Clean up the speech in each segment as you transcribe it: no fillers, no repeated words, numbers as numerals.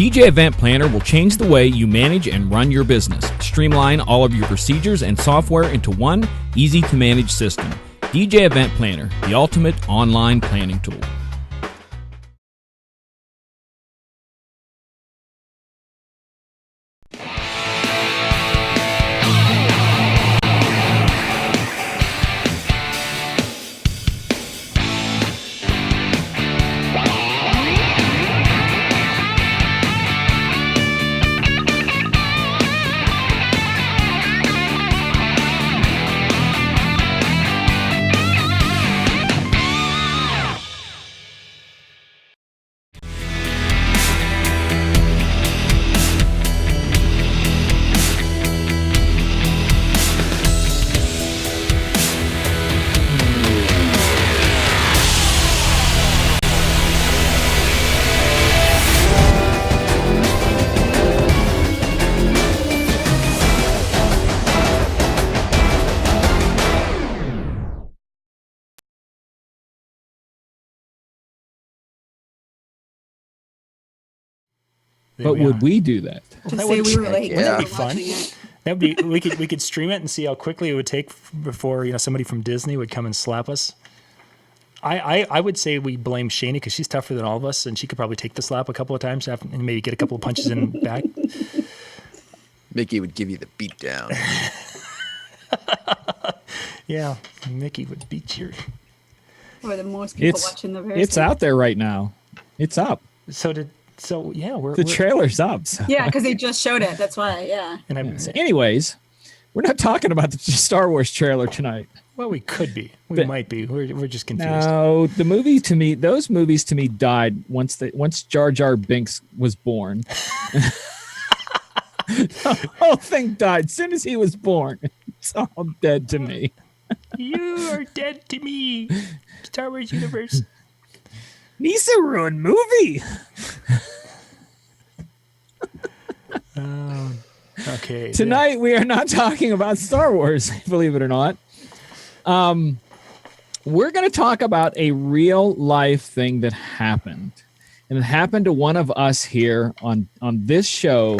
DJ Event Planner will change the way you manage and run your business. Streamline all of your procedures and software into one easy-to-manage system. DJ Event Planner, the ultimate online planning tool. But would we do that? To say we were like, that'd be fun. That'd be we could stream it and see how quickly it would take before somebody from Disney would come and slap us. I would say we blame Shani because she's tougher than all of us, and she could probably take the slap a couple of times and maybe get a couple of punches in the back. Mickey would give you the beat down. Yeah, Mickey would beat you. Or the most people watching the It's out there right now. It's up. So yeah, the trailer's up. So. Yeah, because they just showed it. That's why. Yeah. Anyways, we're not talking about the Star Wars trailer tonight. Well, we could be. We might be. We're just confused. No, those movies to me died once Jar Jar Binks was born. The whole thing died as soon as he was born. It's all dead to me. You are dead to me. Star Wars universe. Nisa ruined movie. Okay. Tonight we are not talking about Star Wars, believe it or not. We're going to talk about a real life thing that happened. And it happened to one of us here on this show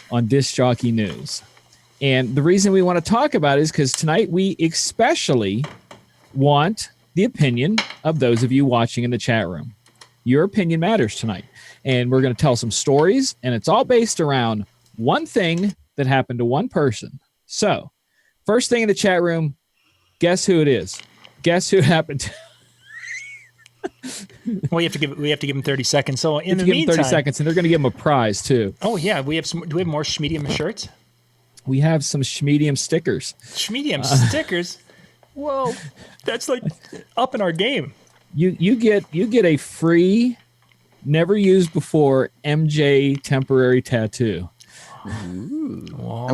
on Disc Jockey News. And the reason we want to talk about it is because tonight we especially want the opinion of those of you watching in the chat room. Your opinion matters tonight. And we're going to tell some stories, and it's all based around one thing that happened to one person. So, first thing in the chat room, guess who it is? Guess who it happened to? Well, we have to give them 30 seconds. So in the meantime, give them 30 seconds, and they're going to give them a prize too. Oh yeah, do we have more Schmedium shirts? We have some Schmedium stickers. Schmedium stickers. Whoa, that's like up in our game. You get a free, never used before MJ temporary tattoo. I'm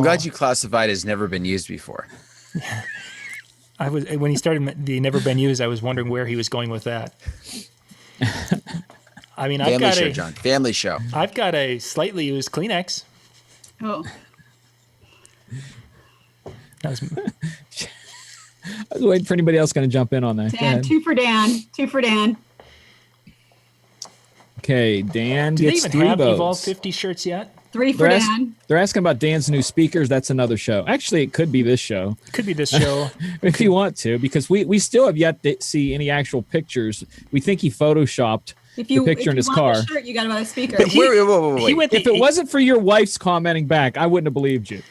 glad you classified as never been used before. I was when he started the never been used. I was wondering where he was going with that. I mean, Family show, John. Family show. I've got a slightly used Kleenex. Oh. I was waiting for anybody else going to jump in on that. Dan, two for Dan. Okay, Dan Do they gets even three have votes. Evolve 50 shirts yet? Three for Dan. They're asking about Dan's new speakers. That's another show. Actually, it could be this show. Could be this show. If you want to, because we still have yet to see any actual pictures. We think he photoshopped the picture in his car. The shirt, you got to buy a speaker. Wait. If it wasn't for your wife's commenting back, I wouldn't have believed you.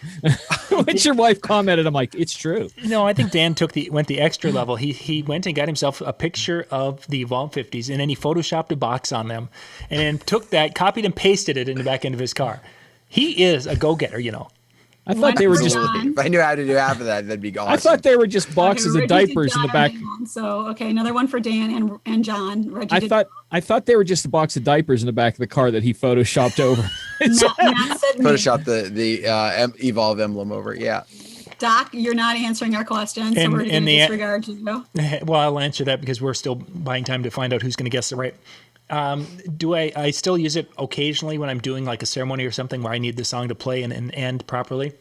When your wife commented, I'm like, it's true. No, I think Dan went the extra level. He went and got himself a picture of the Evolve 50s, and then he photoshopped a box on them, and then took that, copied and pasted it in the back end of his car. He is a go-getter, I thought they were just. If I knew how to do half of that, that'd be awesome. I thought they were just boxes of diapers in the back. So another one for Dan and John. Reggie I thought they were just a box of diapers in the back of the car that he photoshopped over. Matt said Photoshop the Evolve emblem over. Yeah. Doc, you're not answering our question, so we're going to disregard you. Well, I'll answer that because we're still buying time to find out who's going to guess it right. Do I still use it occasionally when I'm doing like a ceremony or something where I need the song to play and end properly,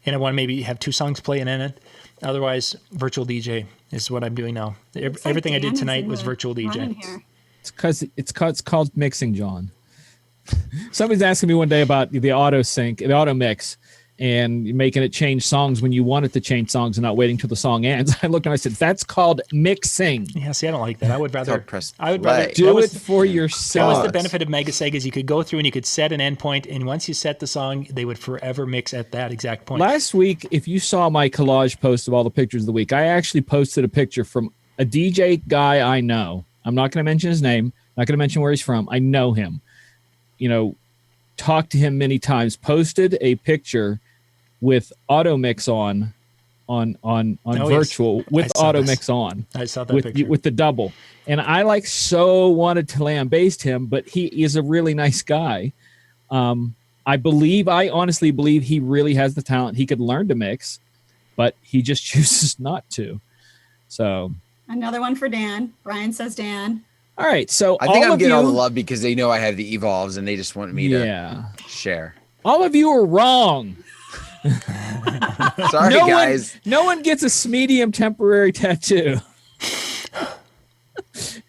and I want to maybe have two songs play and end it. Otherwise, virtual DJ is what I'm doing now. Everything I did tonight was virtual DJ. It's called mixing, John. Somebody's asking me one day about the auto sync, the auto mix, and making it change songs when you want it to change songs and not waiting till the song ends. I looked and I said, "That's called mixing." Yeah, see, I don't like that. I would rather press do it for yourself. That was the benefit of Mega Seg, is you could go through and you could set an endpoint, and once you set the song, they would forever mix at that exact point. Last week, if you saw my collage post of all the pictures of the week, I actually posted a picture from a DJ guy I know. I'm not going to mention his name. Not going to mention where he's from. I know him. Talked to him many times. Posted a picture with auto mix on virtual, with auto mix on. I saw that picture with the double, and I so wanted to lambaste him, but he is a really nice guy. I honestly believe he really has the talent. He could learn to mix, but he just chooses not to. So another one for Dan. Brian says Dan. All right, so I think I'm getting all the love because they know I have the evolves and they just want me to share. All of you are wrong. Sorry, guys. No one gets a medium temporary tattoo.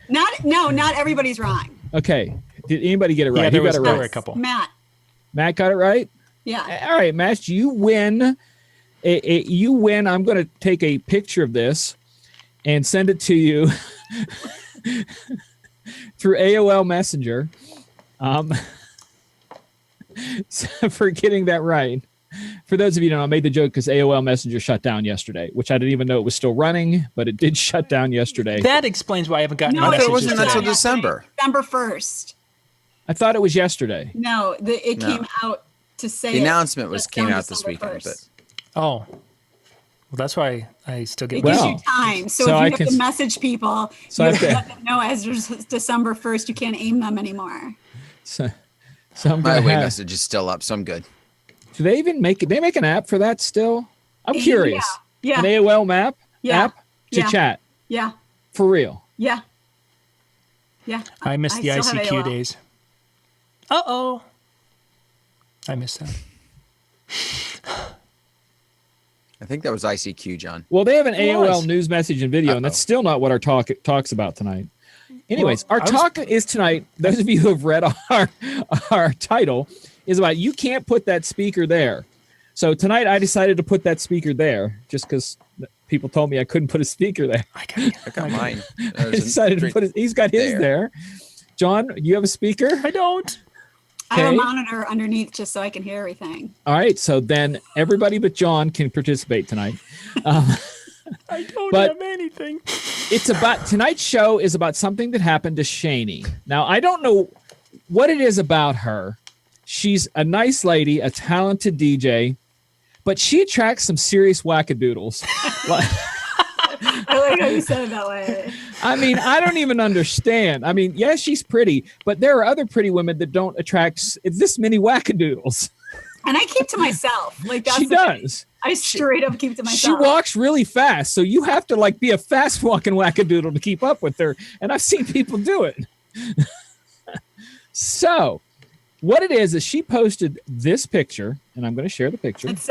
Not everybody's wrong. Okay. Did anybody get it right? Yeah, Who got it right? There were a couple. Matt got it right? Yeah. All right, Matt, you win. You win. I'm going to take a picture of this and send it to you through AOL Messenger. For getting that right. For those of you who don't know, I made the joke because AOL Messenger shut down yesterday, which I didn't even know it was still running, but it did shut down yesterday. That explains why I haven't gotten I thought it messages wasn't until December. December 1st. I thought it was yesterday. No, it came out to say the announcement came out this weekend. Oh, well, that's why I still get. It gives you time, so if you have to message people, you have to let them know as December 1st, you can't aim them anymore. So I'm my away message is still up, so I'm good. Do they even make it? They make an app for that still? I'm curious. Yeah. An AOL map app to chat. Yeah. For real. Yeah. Yeah. I missed the ICQ days. Uh-oh. I missed that. I think that was ICQ, John. Well, they have an AOL news message and video, and that's still not what our talk's about tonight. Anyways, our talk is tonight, those of you who have read our title, is about you can't put that speaker there. So tonight I decided to put that speaker there just because people told me I couldn't put a speaker there. I got mine. I decided to put it. He's got his there. John, you have a speaker? I don't. I have a monitor underneath just so I can hear everything. All right. So then everybody but John can participate tonight. I don't have anything. It's about tonight's show is about something that happened to Shani. Now, I don't know what it is about her. She's a nice lady, a talented DJ, but she attracts some serious wackadoodles. I like how you said it that way. I mean, I don't even understand. I mean, yes, she's pretty, but there are other pretty women that don't attract this many wackadoodles. And I keep to myself. Like that's she does. I straight up keep to myself. She walks really fast, so you have to be a fast walking wackadoodle to keep up with her. And I've seen people do it. So, what it is she posted this picture, and I'm going to share the picture. It's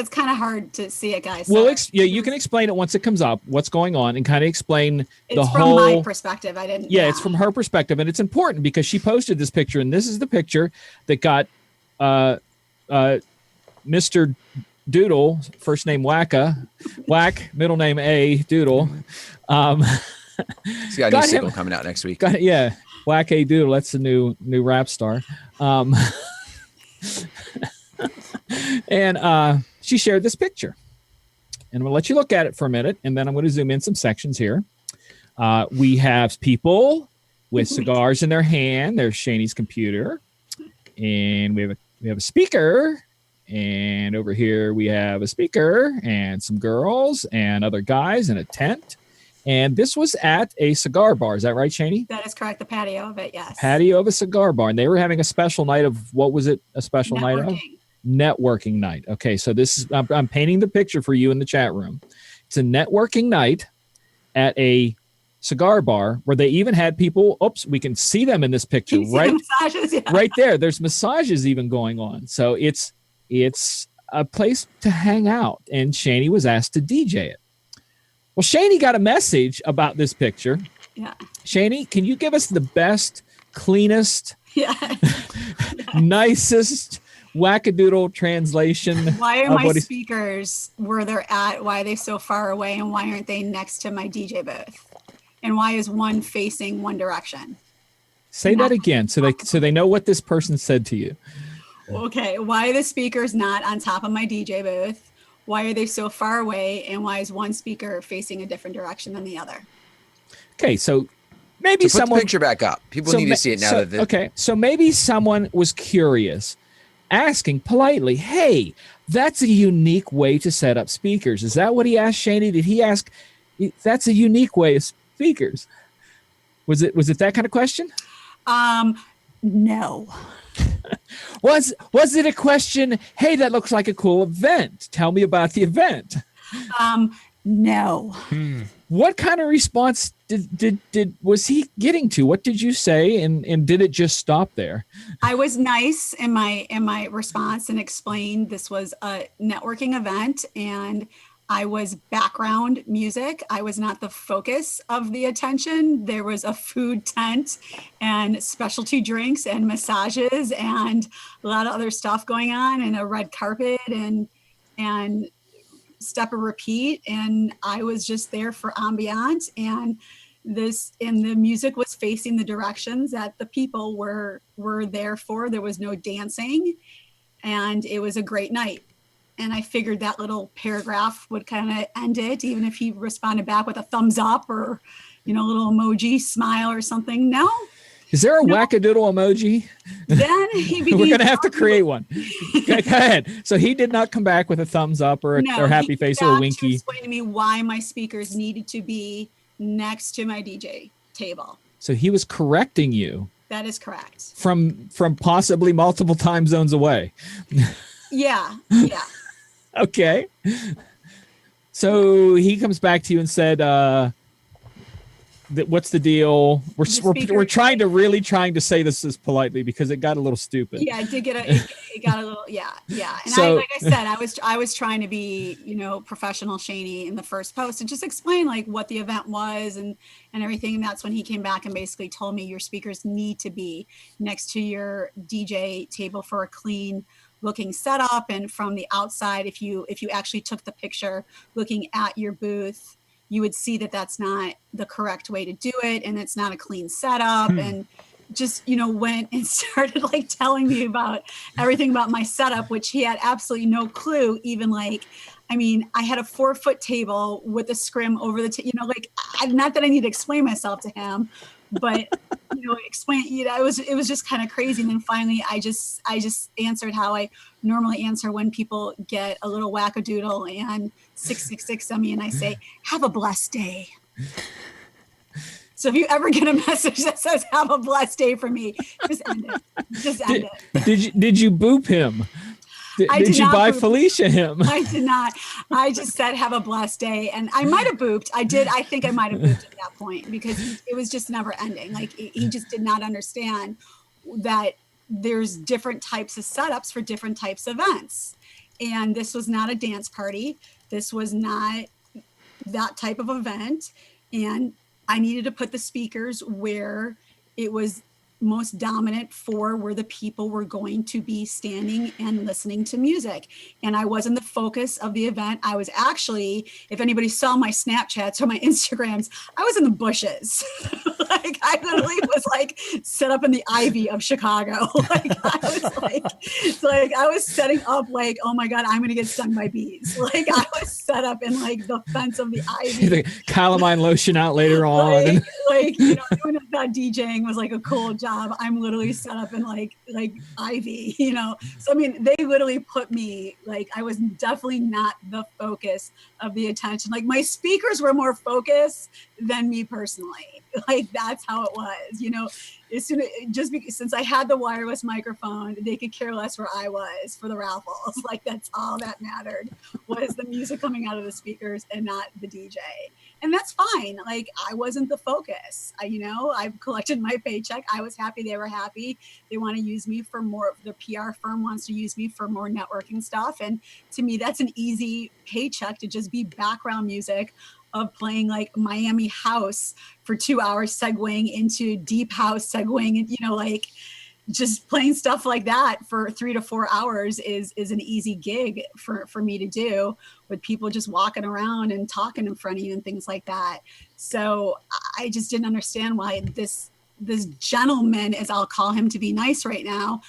kind of hard to see it, guys. Well, you can explain it once it comes up, what's going on, and kind of explain the whole. It's from my perspective. I didn't. Yeah, it's from her perspective, and it's important because she posted this picture, and this is the picture that got Mr. Doodle, first name Whack, middle name A, Doodle. He's got a new single coming out next week. Whack A Doodle. That's the new rap star. And she shared this picture. And I'm going to let you look at it for a minute, and then I'm going to zoom in some sections here. We have people with cigars in their hand. There's Shani's computer. And we have a speaker. And over here we have a speaker and some girls and other guys in a tent. And this was at a cigar bar. Is that right, Shani? That is correct. The patio of it, yes. Patio of a cigar bar. And they were having a special night of, what was it? A special night of? Networking night. Okay, so this is, I'm painting the picture for you in the chat room. It's a networking night at a cigar bar where they even had people, we can see them in this picture, right? Massages, yeah. Right there. There's massages even going on. So it's a place to hang out. And Shani was asked to DJ it. Well, Shani got a message about this picture. Yeah. Shani, can you give us the best, cleanest Yeah. Nicest wackadoodle translation. Why are my speakers where they're at? Why are they so far away? And why aren't they next to my DJ booth? And why is one facing one direction? Say that again, so they know what this person said to you. Okay, why are the speakers not on top of my DJ booth? Why are they so far away? And why is one speaker facing a different direction than the other? Okay, so maybe so put the picture back up. People need to see it now. Okay, so maybe someone was curious, asking politely, "Hey, that's a unique way to set up speakers." Is that what he asked, Shani? Did he ask? That's a unique way of speakers. Was it that kind of question? No. Was it a question? Hey, that looks like a cool event. Tell me about the event. No. What kind of response did was he getting to? What did you say, and did it just stop there? I was nice in my response and explained this was a networking event, and I was background music. I was not the focus of the attention. There was a food tent and specialty drinks and massages and a lot of other stuff going on, and a red carpet and step and repeat. And I was just there for ambiance, and the music was facing the directions that the people were there for. There was no dancing, and it was a great night. And I figured that little paragraph would kind of end it, even if he responded back with a thumbs up or, a little emoji, smile or something. No. Is there a wackadoodle emoji? Then he began. We're going to have to create one. Go ahead. So he did not come back with a thumbs up or a happy face or a winky. To explain to me why my speakers needed to be next to my DJ table. So he was correcting you. That is correct. From possibly multiple time zones away. Yeah. Okay. So he comes back to you and said, what's the deal? We're trying to say this as politely because it got a little stupid. Yeah, it did it got a little, yeah. And so, like I said, I was trying to be, professional Shani in the first post and just explain like what the event was and everything. And that's when he came back and basically told me your speakers need to be next to your DJ table for a clean looking setup. And from the outside, if you actually took the picture looking at your booth, you would see that that's not the correct way to do it. And it's not a clean setup. And just, went and started like telling me about everything about my setup, which he had absolutely no clue. Even like, I had a 4-foot table with a scrim over the, not that I need to explain myself to him, but it was just kind of crazy. And then finally I just answered how I normally answer when people get a little wackadoodle and 666 on me, and I say, have a blessed day. So if you ever get a message that says have a blessed day from me, just end it. Did you boop him? Did you buy Felicia him? I did not. I just said, have a blessed day. And I might have booped. I think I might have booped at that point because it was just never ending. Like he just did not understand that there's different types of setups for different types of events. And this was not a dance party. This was not that type of event. And I needed to put the speakers where it was most dominant for where the people were going to be standing and listening to music. And I wasn't the focus of the event. I was actually, if anybody saw my Snapchats or my Instagrams, I was in the bushes. Like I literally was like set up in the ivy of Chicago. I was setting up like, oh my God, I'm going to get stung by bees. Like I was set up in like the fence of the ivy. The calamine lotion out later on. Doing that DJing was like a cool job. I'm literally set up in like ivy, So they literally put me like I was definitely not the focus of the attention. Like my speakers were more focused than me personally. Like that's how it was, since I had the wireless microphone, they could care less where I was for the raffles. Like that's all that mattered was the music coming out of the speakers and not the DJ. And that's fine. Like I wasn't the focus. I collected my paycheck. I was happy. They were happy. They want to use me for more. The PR firm wants to use me for more networking stuff. And to me, that's an easy paycheck to just be background music of playing like Miami house for 2 hours, segueing into deep house, segueing, just playing stuff like that for 3 to 4 hours is an easy gig for me to do, with people just walking around and talking in front of you and things like that. So I just didn't understand why this gentleman, as I'll call him to be nice right now,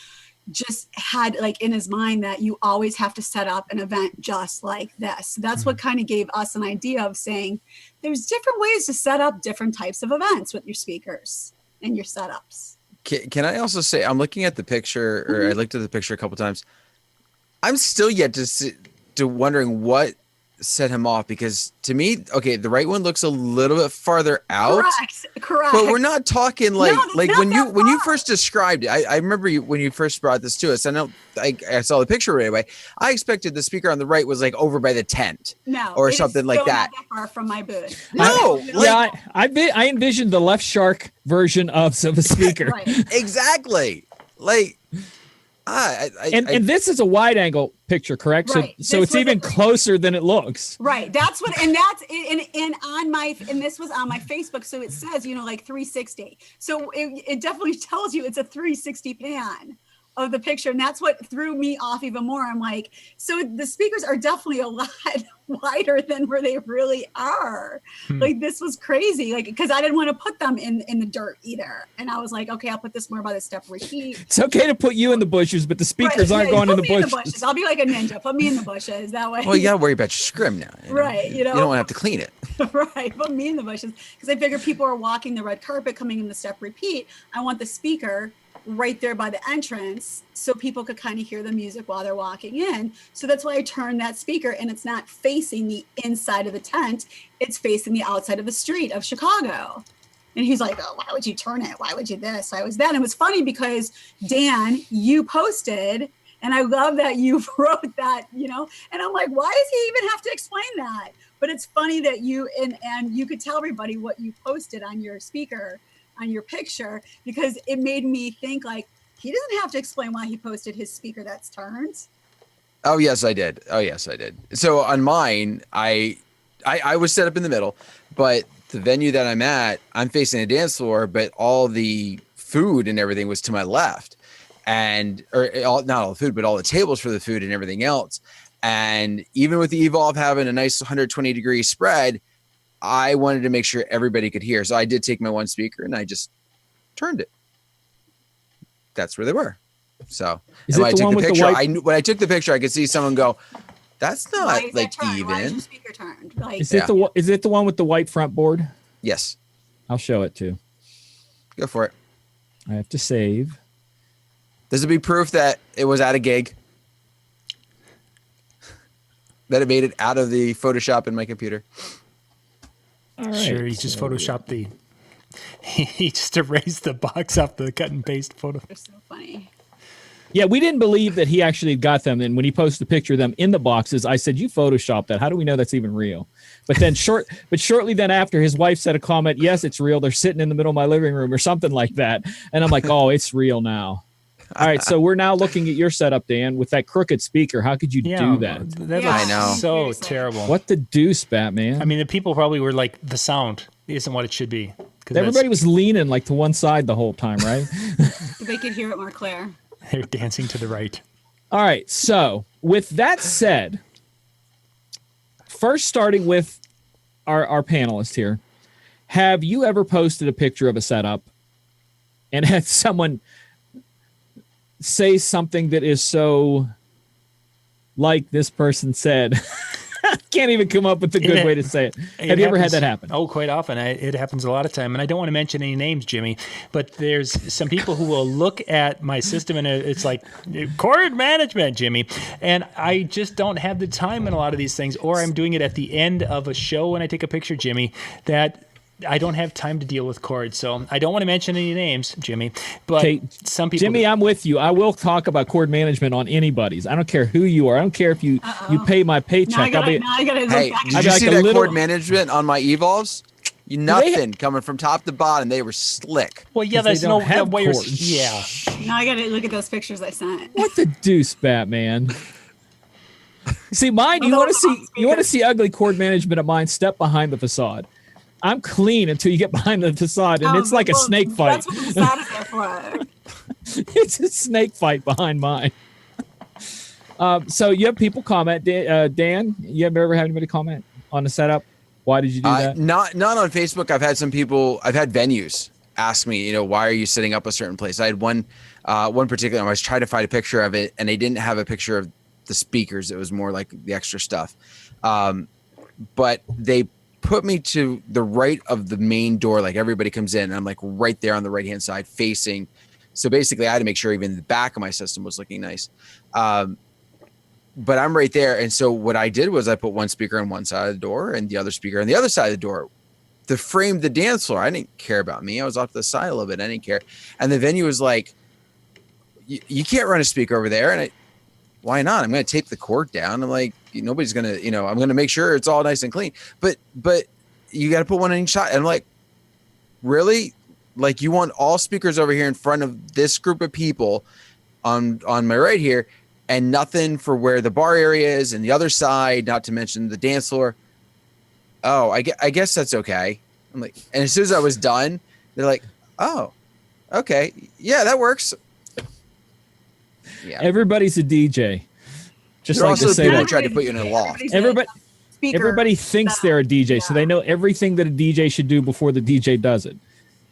just had like in his mind that you always have to set up an event just like this. That's what kind of gave us an idea of saying there's different ways to set up different types of events with your speakers and your setups. Can I also say, I'm looking at the picture, or I looked at the picture a couple times. I'm still yet to wondering what set him off, because to me, okay, the right one looks a little bit farther out. Correct. But we're not talking like when you first far. described it. I remember when you first brought this to us. I saw the picture right away. I expected the speaker on the right was like over by the tent, or something like that. Not that far from my booth. No, I envisioned the left shark version of the speaker. Right. Exactly. Like, and this is a wide angle picture, correct? Right. So it's even closer than it looks. Right. That's what, and that's and this was on my Facebook. So it says, like 360. So it definitely tells you it's a 360 pan of the picture. And that's what threw me off even more. I'm like, so the speakers are definitely a lot wider than where they really are. Like, this was crazy. Like, because I didn't want to put them in the dirt either. And I was like, okay, I'll put this more by the step repeat. It's okay to put you in the bushes, but the speakers aren't going in the bushes. I'll be like a ninja. Put me in the bushes. That way. Well, you gotta worry about your scrim now. Right. You don't want to have to clean it. Right. Put me in the bushes. Because I figure people are walking the red carpet, coming in the step repeat. I want the speaker right there by the entrance so people could kind of hear the music while they're walking in. So that's why I turned that speaker, and it's not facing the inside of the tent. It's facing the outside of the street of Chicago. And he's like, oh, why would you turn it? Why would you this? I was that. And it was funny because Dan, you posted, and I love that you wrote that, and I'm like, why does he even have to explain that? But it's funny that you, and you could tell everybody what you posted on your speaker, on your picture, because it made me think like, he doesn't have to explain why he posted his speaker that's turned. Oh yes, I did. So on mine, I was set up in the middle, but the venue that I'm at, I'm facing a dance floor, but all the food and everything was to my left, not all the food, but all the tables for the food and everything else. And even with the Evolve having a nice 120-degree spread, I wanted to make sure everybody could hear. So I did take my one speaker and I just turned it. That's where they were. So when I took the picture, I could see someone go, that's not like even. Why is your speaker turned? Like, is it the one with the white front board? Yes. I'll show it too. Go for it. I have to save. This will be proof that it was at a gig. That it made it out of the Photoshop in my computer. All right. Sure, he just photoshopped he just erased the box off the cut and paste photo. They're so funny. Yeah, we didn't believe that he actually got them. And when he posted a picture of them in the boxes, I said, you photoshopped that. How do we know that's even real? But then shortly then after, his wife said a comment, yes, it's real. They're sitting in the middle of my living room or something like that. And I'm like, oh, it's real now. All right, so we're now looking at your setup, Dan, with that crooked speaker. How could you do that? I know. So terrible. What the deuce, Batman? I mean, the people probably were like, the sound isn't what it should be. Everybody was leaning like to one side the whole time, right? They could hear it more clear. They're dancing to the right. All right, so with that said, first starting with our panelist here, have you ever posted a picture of a setup and had someone say something that is so like this person said? Can't even come up with a good way to say it. Have you ever had that happen? Oh, quite often. It happens a lot of time. And I don't want to mention any names, Jimmy, but there's some people who will look at my system and it's like, chord management, Jimmy. And I just don't have the time in a lot of these things, or I'm doing it at the end of a show when I take a picture, Jimmy, that I don't have time to deal with chords. So I don't want to mention any names, Jimmy, but some people. Jimmy, I'm with you. I will talk about chord management on anybody's. I don't care who you are. I don't care if you pay my paycheck. Hey, did you see that chord management on my Evolves? Nothing coming from top to bottom. They were slick. Well, yeah, there's no way. Yeah. Now I got to look at those pictures I sent. What the deuce, Batman? See, mine. You want to see ugly chord management of mine? Step behind the facade. I'm clean until you get behind the facade, and it's like a snake fight. That's what the facade is there What? It's a snake fight behind mine. So you have people comment. Dan, you ever had anybody comment on the setup? Why did you do that? Not on Facebook. I've had some people. I've had venues ask me, why are you setting up a certain place? I had one particular. I was trying to find a picture of it, and they didn't have a picture of the speakers. It was more like the extra stuff. But they put me to the right of the main door, like everybody comes in, and I'm like right there on the right hand side, facing. So basically, I had to make sure even the back of my system was looking nice. But I'm right there. And so what I did was I put one speaker on one side of the door and the other speaker on the other side of the door to frame the dance floor. I didn't care about me. I was off to the side a little bit. I didn't care. And the venue was like, you can't run a speaker over there. And why not? I'm going to tape the cord down. I'm like, nobody's going to, I'm going to make sure it's all nice and clean. But you got to put one on each side. And I'm like, really? Like, you want all speakers over here in front of this group of people on my right here, and nothing for where the bar area is and the other side, not to mention the dance floor. Oh, I guess that's okay. I'm like, and as soon as I was done, they're like, oh, okay. Yeah, that works. Yeah. Everybody's a DJ. Just They're like to also say people who that. tried to put you in a loft. Everybody thinks they're a DJ, so they know everything that a DJ should do before the DJ does it.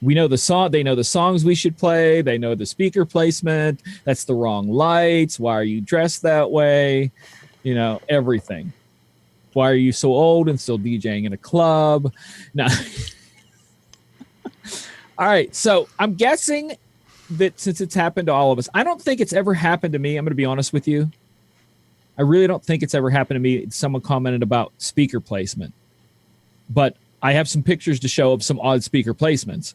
We know the song. They know the songs we should play. They know the speaker placement. That's the wrong lights. Why are you dressed that way? Everything. Why are you so old and still DJing in a club? No. All right. So I'm guessing that since it's happened to all of us, I don't think it's ever happened to me. I'm going to be honest with you. I really don't think it's ever happened to me. Someone commented about speaker placement, but I have some pictures to show of some odd speaker placements.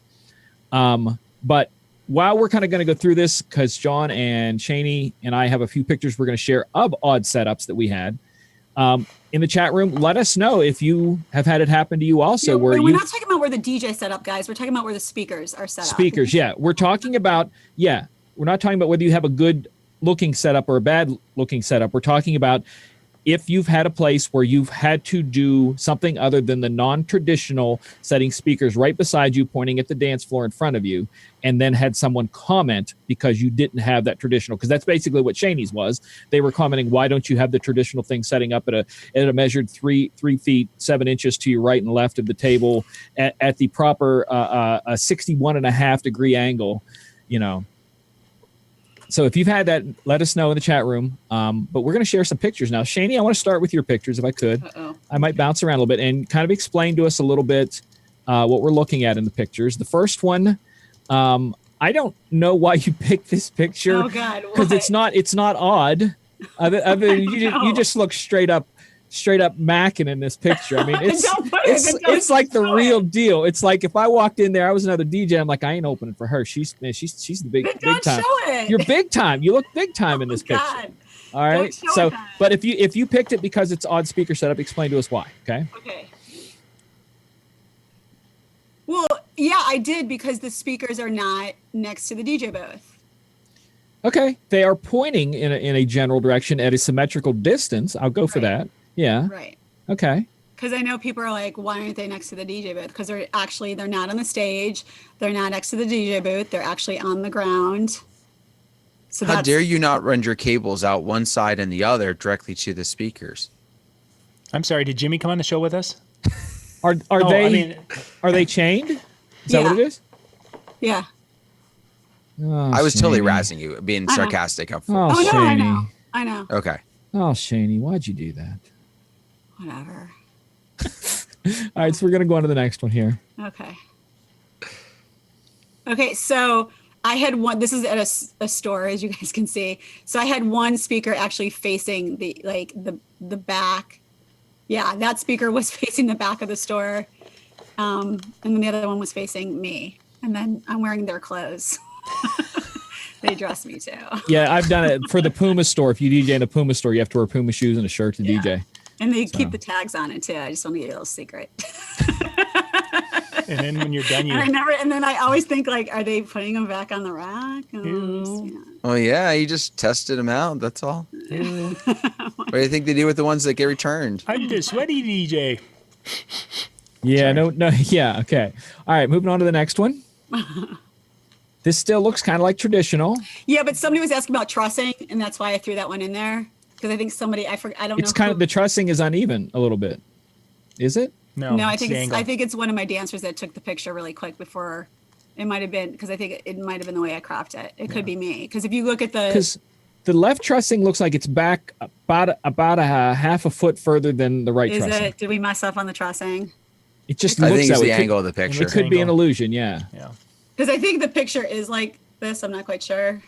But while we're kind of going to go through this, because John and Shaney and I have a few pictures we're going to share of odd setups that we had. In the chat room, let us know if you have had it happen to you also. We're not talking about where the DJ set up, guys. We're talking about where the speakers are set up. Speakers, yeah. We're talking about, we're not talking about whether you have a good looking setup or a bad looking setup. We're talking about if you've had a place where you've had to do something other than the non-traditional setting speakers right beside you, pointing at the dance floor in front of you, and then had someone comment because you didn't have that traditional, because that's basically what Shaney's was. They were commenting, why don't you have the traditional thing setting up at a measured 3 feet 7 inches to your right and left of the table at the proper 61.5 degree angle, So if you've had that, let us know in the chat room. But we're going to share some pictures now. Shaney, I want to start with your pictures if I could. Uh-oh. I might bounce around a little bit and kind of explain to us a little bit what we're looking at in the pictures. The first one, I don't know why you picked this picture. Oh God, because it's not odd. Other than you just look straight up macking in this picture. I mean, it's like the real deal. It's like if I walked in there, I was another DJ. I'm like, I ain't opening for her. She's the big time. You're big time. You look big time in this picture. God. All right. So, but if you picked it because it's odd speaker setup, explain to us why. Okay. Okay. Well, yeah, I did, because the speakers are not next to the DJ booth. Okay. They are pointing in a general direction at a symmetrical distance. I'll go for that. Yeah. Right. Okay. Because I know people are like, why aren't they next to the DJ booth? Because they're not on the stage. They're not next to the DJ booth. They're actually on the ground. So how dare you not run your cables out one side and the other directly to the speakers? I'm sorry. Did Jimmy come on the show with us? Are they chained? Is that what it is? Yeah. Oh, I was Shaney. totly razzing you, being sarcastic. Oh, no, Shaney. I know. Okay. Oh, Shaney, why'd you do that? Whatever. All right, so we're going to go on to the next one here. Okay, so I had one, this is at a store, as you guys can see. So I had one speaker actually facing the back. Yeah, that speaker was facing the back of the store. And then the other one was facing me. And then I'm wearing their clothes. They dress me too. Yeah, I've done it for the Puma store. If you DJ in a Puma store, you have to wear Puma shoes and a shirt to DJ. And they keep the tags on it too. I just want to get a little secret. And then when you're done, and then I always think, like, are they putting them back on the rack? Oh yeah, you just tested them out. That's all. What do you think they do with the ones that get returned? I'm the sweaty DJ. Yeah, no, yeah, okay. All right, moving on to the next one. This still looks kind of like traditional. Yeah, but somebody was asking about trussing, and that's why I threw that one in there because I think somebody I don't know. It's kind of the trussing is uneven a little bit. Is it? No, No, I it's think the it's angle. I think it's one of my dancers that took the picture really quick before. It might have been because I think it might have been the way I cropped it. It could be me because if you look at the Because the left trussing looks like it's back about a half a foot further than the right is trussing. it? Did we mess up on the trussing? It just I looks think that it's way. the It could- angle of the picture. It could be an Angle. illusion. Yeah. Yeah. Because I think the picture is like this. I'm not quite sure.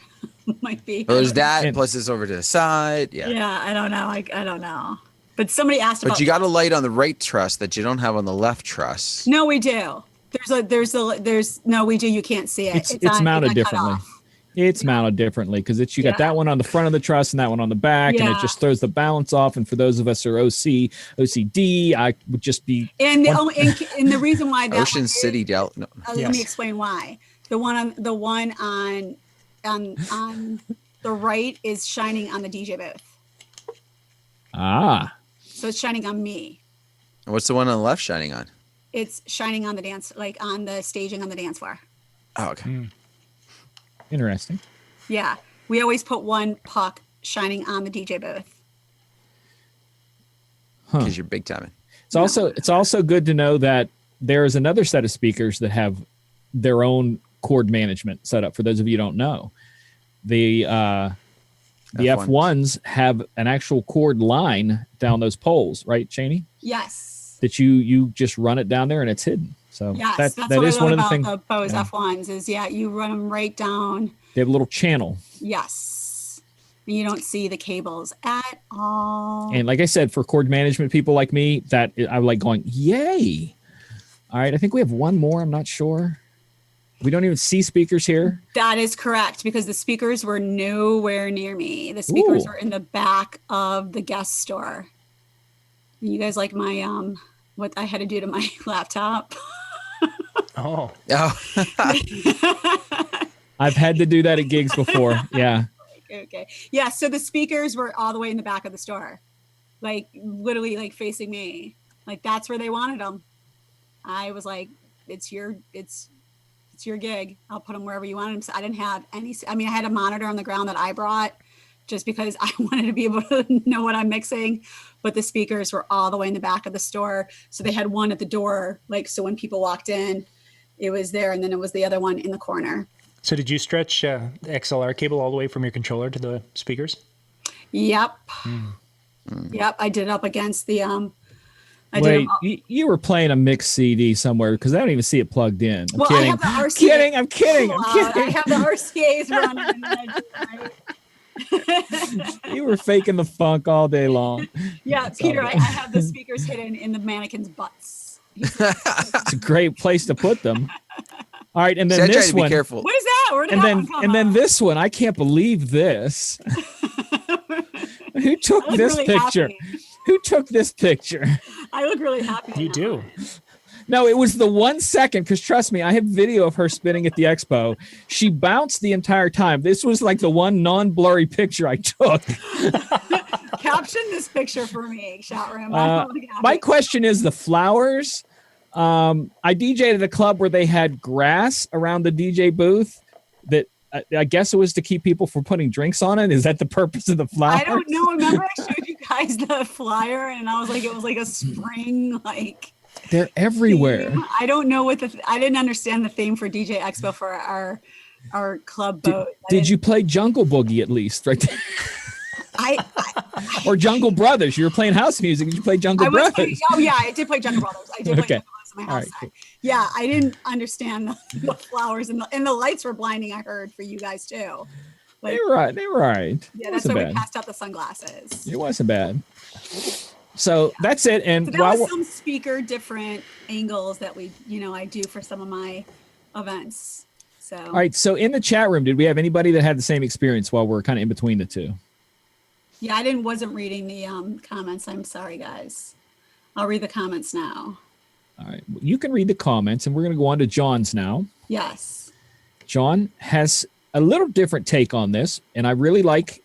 Might be. Well, there's that, And- plus it's over to the side. Yeah. Yeah, I don't know. I don't know. But somebody asked about. But you got a light on the right truss that you don't have on the left truss. No, we do. There's no, we do. You can't see it. It's mounted got cut differently. off. It's mounted differently because you got Yeah. that one on the front of the truss and that one on the back, and it Yeah. just throws the balance off. And for those of us who are OCD, I would just be And the reason why that Ocean one is- City Delta. No. Let Yes. me explain why. The one on the right is shining on the DJ booth, so it's shining on me. What's the one on the left shining on? It's shining on the dance, like on the staging on the dance floor. Oh, okay. interesting. Yeah, we always put one puck shining on the DJ booth. Because you're big timing. It's also good to know that there is another set of speakers that have their own cord management set up. For those of you who don't know, the F1s have an actual cord line down those poles, right, Cheney? Yes. That you just run it down there and it's hidden. So Yes, that what is I love one of the about things. the Bose yeah. F1s is you run them right down. They have a little channel. Yes. And you don't see the cables at all. And like I said, for cord management people like me, that I like going, yay. All right. I think we have one more. I'm not sure. We don't even see speakers here. That is correct because the speakers were nowhere near me. The speakers Ooh. were in the back of the guest store. You guys like my what I had to do to my laptop? Oh, Oh, I've had to do that at gigs before. Yeah. Okay. Yeah, so the speakers were all the way in the back of the store. Like literally like facing me. Like that's where they wanted them. I was like, it's your gig. I'll put them wherever you want them. So I didn't have any. I mean, I had a monitor on the ground that I brought just because I wanted to be able to know what I'm mixing. But the speakers were all the way in the back of the store. So they had one at the door. Like, so when people walked in, it was there. And then it was the other one in the corner. so did you stretch the XLR cable all the way from your controller to the speakers? Yep. Yep. I did it up against the, Wait, you were playing a mixed CD somewhere because I don't even see it plugged in. I'm Well, I kidding. have the I'm RCA. kidding. I'm kidding. I'm I kidding. have the RCAs running. And then I do it, right? You were faking the funk all day long. Yeah, Peter, I have the speakers hidden in the mannequins' butts. It's a great place to put them. All right, and so then I try this to be one, careful. What is that? Where did and that then one come and then from? this one. I can't believe this. Who took I look this really picture? happy. Who took this picture? I look really happy. You now. do. No, it was the 1 second, because trust me, I have video of her spinning at the expo. She bounced the entire time. This was like the one non-blurry picture I took. Caption this picture for me, chat room. I look happy. My question is the flowers. I DJ'd at a club where they had grass around the DJ booth that I guess it was to keep people from putting drinks on it. Is that the purpose of the flowers? I don't know. Remember I showed you guys the flyer and I was like, it was like a spring, like They're everywhere. theme. I don't know what I didn't understand the theme for DJ Expo for our club boat. Did you play Jungle Boogie at least, right there? I Or Jungle Brothers? You were playing house music. Did you play Jungle was Brothers? playing, oh yeah, I did play Jungle Brothers. I did play Okay. Jungle Brothers in my All house. right, cool. Yeah, I didn't understand the flowers and the lights were blinding. I heard for you guys too. Like, They were right. They were right. yeah, It that's why wasn't we bad. passed out the sunglasses. It wasn't bad. So that's it. And So that while was we're, some speaker different angles that I do for some of my events. So all right. So in the chat room, did we have anybody that had the same experience while we're kind of in between the two? yeah, I wasn't reading the comments. I'm sorry, guys. I'll read the comments now. All right. You can read the comments, and we're going to go on to John's now. Yes. John has a little different take on this, and I really like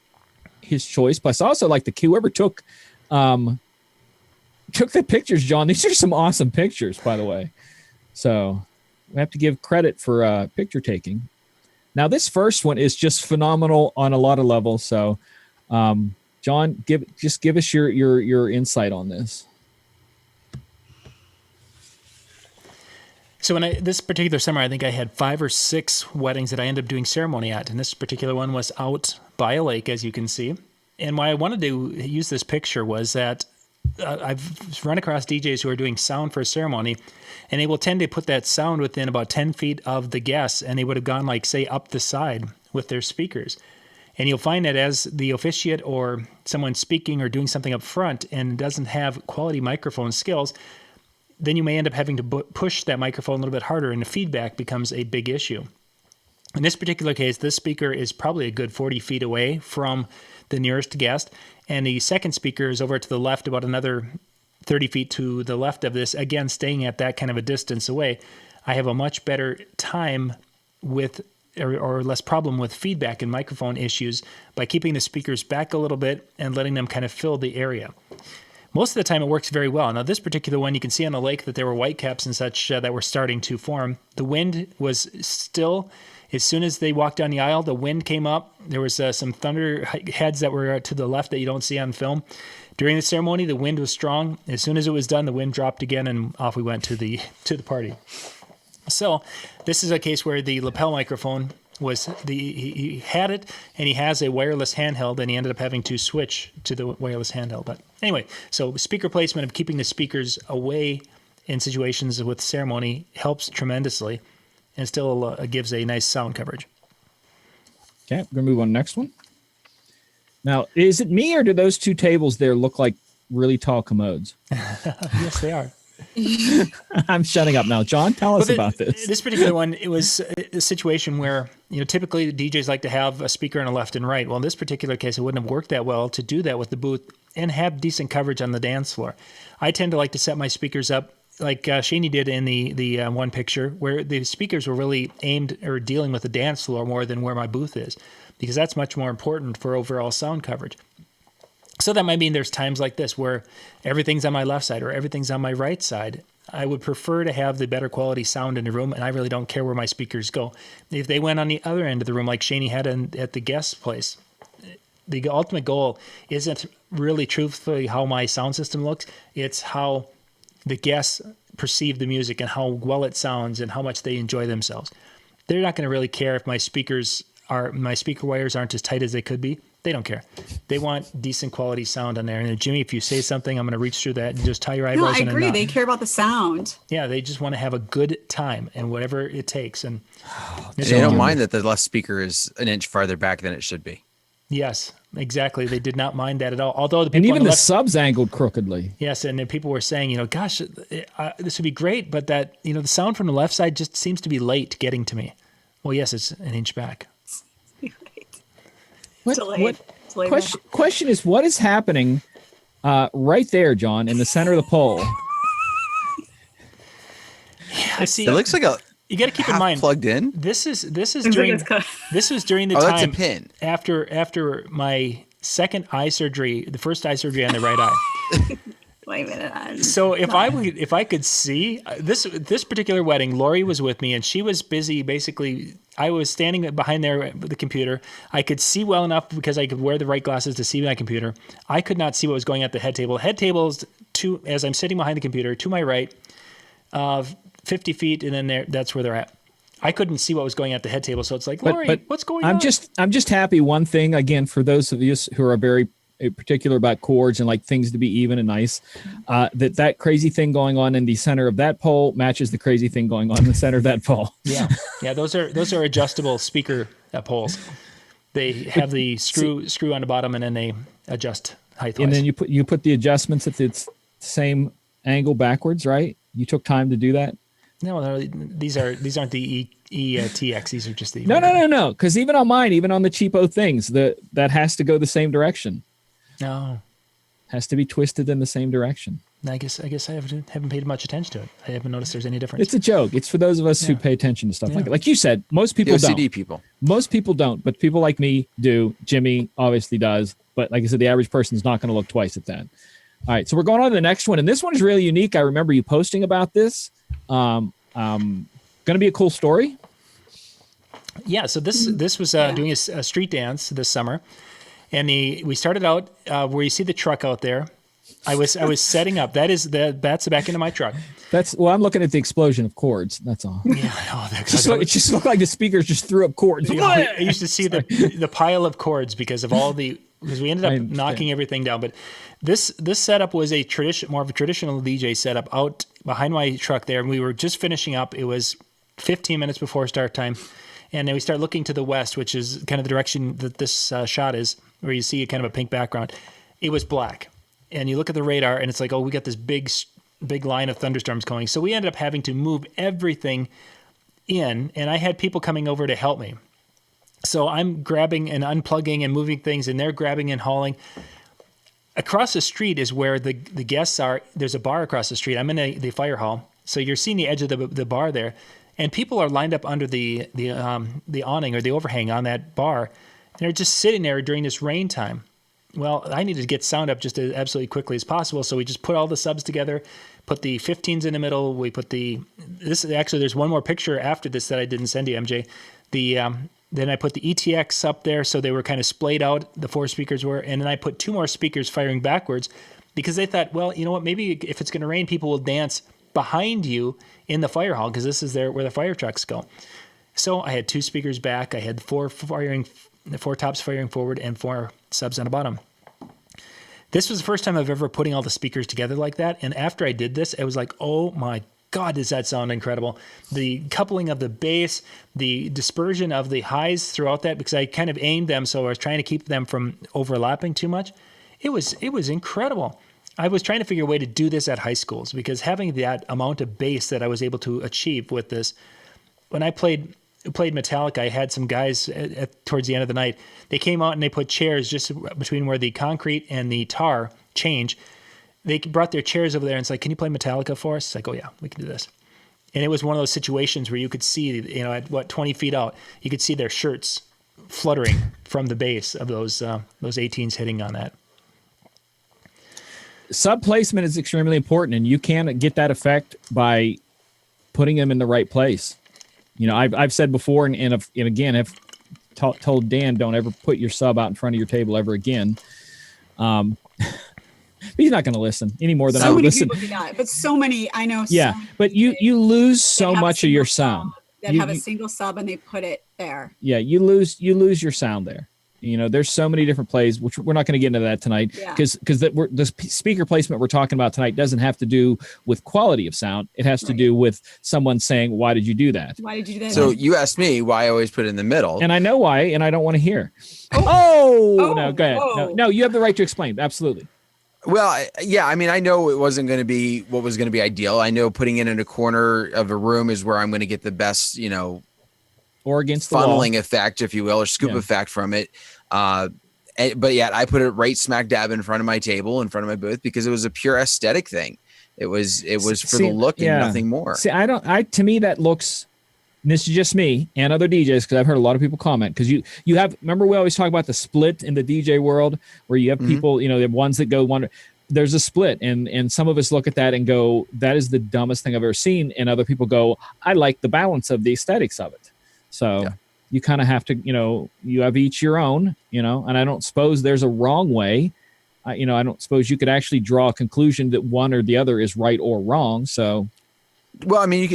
his choice. Plus, I also like whoever took the pictures, John. These are some awesome pictures, by the way. So we have to give credit for picture taking. Now, this first one is just phenomenal on a lot of levels. So, John, give us your insight on this. So this particular summer, I think I had 5 or 6 weddings that I ended up doing ceremony at, and this particular one was out by a lake, as you can see. And why I wanted to use this picture was that I've run across DJs who are doing sound for a ceremony, and they will tend to put that sound within about 10 feet of the guests, and they would have gone, like, say, up the side with their speakers. And you'll find that as the officiate or someone speaking or doing something up front and doesn't have quality microphone skills, then you may end up having to push that microphone a little bit harder, and the feedback becomes a big issue. In this particular case, this speaker is probably a good 40 feet away from the nearest guest, and the second speaker is over to the left about another 30 feet to the left of this, again, staying at that kind of a distance away. I have a much better time with or less problem with feedback and microphone issues by keeping the speakers back a little bit and letting them kind of fill the area. Most of the time it works very well. Now, this particular one, you can see on the lake that there were whitecaps and such that were starting to form. The wind was still, as soon as they walked down the aisle, the wind came up. There was some thunder heads that were to the left that you don't see on film. During the ceremony, the wind was strong. As soon as it was done, the wind dropped again, and off we went to the party. So this is a case where the lapel microphone he had it, and he has a wireless handheld, and he ended up having to switch to the wireless handheld. But anyway, so speaker placement of keeping the speakers away in situations with ceremony helps tremendously, and still gives a nice sound coverage. Okay, we're going to move on to the next one. Now, is it me, or do those two tables there look like really tall commodes? Yes, they are. I'm shutting up now. John, tell us about this. This particular one, it was a situation where, typically the DJs like to have a speaker on the left and right. Well, in this particular case, it wouldn't have worked that well to do that with the booth and have decent coverage on the dance floor. I tend to like to set my speakers up like Shaney did in the one picture, where the speakers were really aimed or dealing with the dance floor more than where my booth is, because that's much more important for overall sound coverage. So that might mean there's times like this where everything's on my left side or everything's on my right side. I would prefer to have the better quality sound in the room, and I really don't care where my speakers go. If they went on the other end of the room, like Shaney had at the guest place, the ultimate goal isn't really truthfully how my sound system looks. It's how the guests perceive the music and how well it sounds and how much they enjoy themselves. They're not going to really care if my speaker wires aren't as tight as they could be. They don't care. They want decent quality sound on there. And Jimmy, if you say something, I'm going to reach through that and just tie your eyebrows in. No, I agree. They care about the sound. Yeah, they just want to have a good time and whatever it takes. And they don't mind that the left speaker is an inch farther back than it should be. Yes, exactly. They did not mind that at all. Although the people and even the left, subs angled crookedly. Yes, and then people were saying, gosh, this would be great, but that the sound from the left side just seems to be late getting to me. Well, yes, it's an inch back. Question is, what is happening right there, John, in the center of the pole? Yeah, I see. It looks like you got to keep in mind plugged in. This was during the time that's a pin. after my second eye surgery, the first eye surgery on the right eye. Wait a minute. So if I could see this particular wedding, Lori was with me, and she was busy. Basically, I was standing behind there with the computer. I could see well enough because I could wear the right glasses to see my computer. I could not see what was going at the head table. Head tables as I'm sitting behind the computer to my right, 50 feet, and then that's where they're at. I couldn't see what was going at the head table, so it's like, Lori, what's going on? I'm just happy. One thing again for those of you who are very particular about chords and like things to be even and nice, that crazy thing going on in the center of that pole matches the crazy thing going on in the center of that pole. Yeah. Those are adjustable speaker poles. They have the screw on the bottom, and then they adjust height. And then you put the adjustments at the same angle backwards, right? You took time to do that. No, these aren't the ETX. These are just the no. Because even on mine, even on the cheapo things, that has to go the same direction. No, has to be twisted in the same direction. I guess I haven't paid much attention to it. I haven't noticed there's any difference. It's a joke. It's for those of us who pay attention to stuff like that. Like you said, most people don't. OCD people. Most people don't, but people like me do. Jimmy obviously does. But like I said, the average person is not going to look twice at that. All right, so we're going on to the next one, and this one is really unique. I remember you posting about this. Going to be a cool story. Yeah, so this was doing a street dance this summer, and we started out where you see the truck out there. I was setting up. That's the back into my truck. I'm looking at the explosion of chords. That's all. Yeah, It just looked like the speakers just threw up chords. I used to see the pile of chords because we ended up knocking everything down. But this setup was more of a traditional DJ setup out behind my truck there, and we were just finishing up. It was 15 minutes before start time, and then we start looking to the west, which is kind of the direction that this shot is, where you see kind of a pink background. It was black, and you look at the radar, and it's like, oh, we got this big line of thunderstorms coming. So we ended up having to move everything in, and I had people coming over to help me. So I'm grabbing and unplugging and moving things, and they're grabbing and hauling. Across the street is where the guests are. There's a bar across the street. I'm in the fire hall, so you're seeing the edge of the bar there, and people are lined up under the awning or the overhang on that bar, and they're just sitting there during this rain time. Well, I needed to get sound up just as absolutely quickly as possible, so we just put all the subs together, put the 15s in the middle. We put there's one more picture after this that I didn't send you, MJ. Then I put the ETX up there, so they were kind of splayed out, the 4 speakers were, and then I put 2 more speakers firing backwards because they thought, well, you know what, maybe if it's going to rain, people will dance behind you in the fire hall because this is where the fire trucks go. So I had 2 speakers back. I had 4 tops firing forward and 4 subs on the bottom. This was the first time I've ever putting all the speakers together like that. And after I did this, it was like, oh my God, does that sound incredible. The coupling of the bass, the dispersion of the highs throughout that, because I kind of aimed them, so I was trying to keep them from overlapping too much. It was incredible. I was trying to figure a way to do this at high schools because having that amount of bass that I was able to achieve with this, when I played Metallica, I had some guys towards the end of the night. They came out and they put chairs just between where the concrete and the tar change. They brought their chairs over there and it's like, can you play Metallica for us? It's like, oh yeah, we can do this. And it was one of those situations where you could see, at 20 feet out, you could see their shirts fluttering from the bass of those 18s hitting on that. Sub placement is extremely important, and you can get that effect by putting them in the right place. I've said before, and again, have told Dan, don't ever put your sub out in front of your table ever again. He's not going to listen any more than I would listen. People do not, but so many, I know. Yeah, but you lose so much of your sound. That have a single sub and they put it there. Yeah, you lose your sound there. There's so many different plays, which we're not going to get into that tonight, because the speaker placement we're talking about tonight doesn't have to do with quality of sound. It has to do with someone saying, "Why did you do that?" Why did you do that? So you asked me why I always put it in the middle, and I know why, and I don't want to hear. Oh, no, go ahead. No, you have the right to explain. Absolutely. Well, yeah, I mean, I know it wasn't going to be what was going to be ideal. I know putting it in a corner of a room is where I'm going to get the best, or against the funneling wall effect, if you will, or scoop effect from it. But yet I put it right smack dab in front of my table, in front of my booth, because it was a pure aesthetic thing. It was for the look and nothing more. See, to me, that looks, and this is just me and other DJs, because I've heard a lot of people comment, because you have, remember we always talk about the split in the DJ world where you have people, the ones that go one, there's a split, and some of us look at that and go, that is the dumbest thing I've ever seen. And other people go, I like the balance of the aesthetics of it. So you kind of have to, you have each your own, and I don't suppose there's a wrong way. I don't suppose you could actually draw a conclusion that one or the other is right or wrong. So, well, I mean,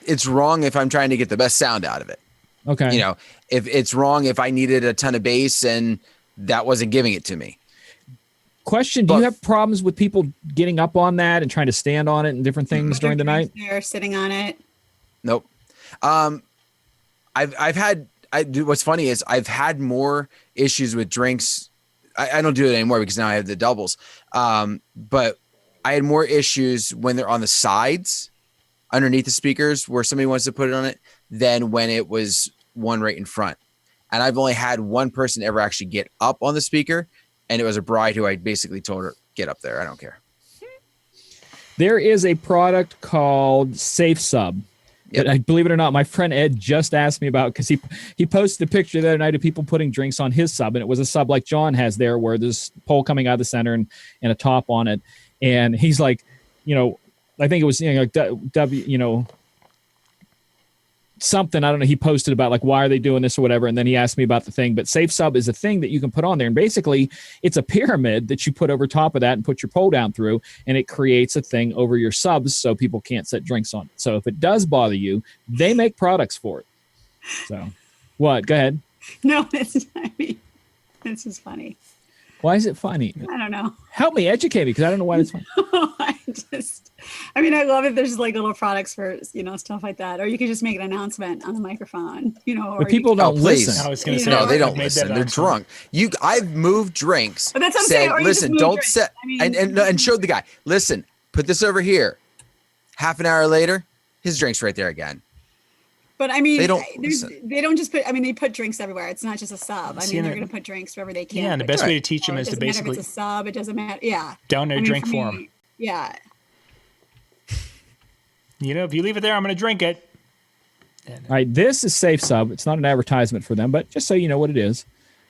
it's wrong if I'm trying to get the best sound out of it. Okay. If it's wrong if I needed a ton of bass and that wasn't giving it to me. Question: do you have problems with people getting up on that and trying to stand on it and different things during the night? They're sitting on it. Nope. What's funny is I've had more issues with drinks. I don't do it anymore because now I have the doubles. But I had more issues when they're on the sides underneath the speakers where somebody wants to put it on it than when it was one right in front. And I've only had one person ever actually get up on the speaker, and it was a bride who I basically told her, get up there. I don't care. There is a product called Safe Sub. Yep. I believe it or not, my friend Ed just asked me about, because he posted a picture the other night of people putting drinks on his sub, and it was a sub like John has there, where there's pole coming out of the center and a top on it. And he's like, I think it was something, I don't know, he posted about like, why are they doing this or whatever, and then he asked me about the thing. But Safe Sub is a thing that you can put on there, and basically it's a pyramid that you put over top of that and put your pole down through, and it creates a thing over your subs so people can't set drinks on it. So if it does bother you, they make products for it. So what? Go ahead. No, this is funny. Why is it funny? I don't know. Help me, educate me, because I don't know why it's funny. I love it. There's like little products for, stuff like that. Or you could just make an announcement on the microphone, or But people don't listen. I was going to say, No, they don't made listen. that They're announcement. drunk. I've moved drinks. But that's what I'm said, saying. Or you just listen, move don't drinks. set, and showed the guy, listen, put this over here. Half an hour later, his drink's right there again. But I mean, They don't they don't just put, they put drinks everywhere. It's not just a sub. They're going to put drinks wherever they can. Yeah, and the But best way to teach them it is to doesn't matter basically if it's a sub. It doesn't matter. Yeah. down their drink for form. me, yeah. If you leave it there, I'm going to drink it. All right, this is Safe Sub. It's not an advertisement for them, but just so you know what it is.